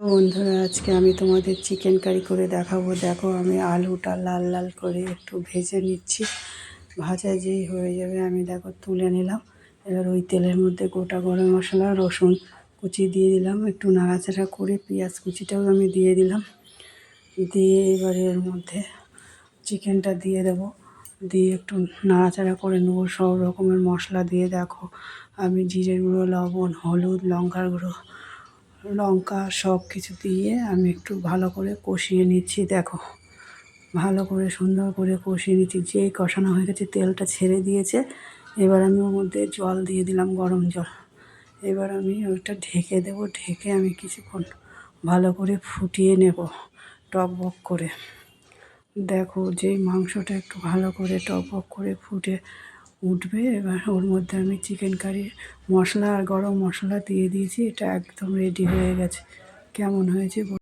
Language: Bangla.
বন্ধুরা, আজকে আমি তোমাদের চিকেন কারি করে দেখাবো। দেখো, আমি আলুটা লাল লাল করে একটু ভেজে নিচ্ছি। ভাজা যেই হয়ে যাবে আমি দেখো তুলে নিলাম। এবার ওই তেলের মধ্যে গোটা গরম মশলা, রসুন কুচি দিয়ে দিলাম, একটু নাড়াচাড়া করে পেঁয়াজ কুচিটাও আমি দিয়ে দিলাম। দিয়ে এবারে এর মধ্যে চিকেনটা দিয়ে দেবো, দিয়ে একটু নাড়াচাড়া করে নেবো। সব রকমের মশলা দিয়ে দেখো আমি জিরে গুঁড়ো, লবণ, হলুদ, লঙ্কার গুঁড়ো, লঙ্কা সব কিছু দিয়ে আমি একটু ভালো করে কষিয়ে নিচ্ছি। দেখো ভালো করে সুন্দর করে কষিয়ে নিচ্ছি। যেই কষানো হয়ে গেছে তেলটা ছেড়ে দিয়েছে। এবার আমি ওর মধ্যে জল দিয়ে দিলাম, গরম জল। এবার আমি ওইটা ঢেকে দেবো। ঢেকে আমি কিছুক্ষণ ভালো করে ফুটিয়ে নেব, টকবক করে। দেখো যেই মাংসটা একটু ভালো করে টকবক করে ফুটে উঠবে, এবার ওর মধ্যে আমি চিকেন কারির মশলা আর গরম মশলা দিয়ে দিয়েছি। এটা একদম রেডি হয়ে গেছে। কেমন হয়েছে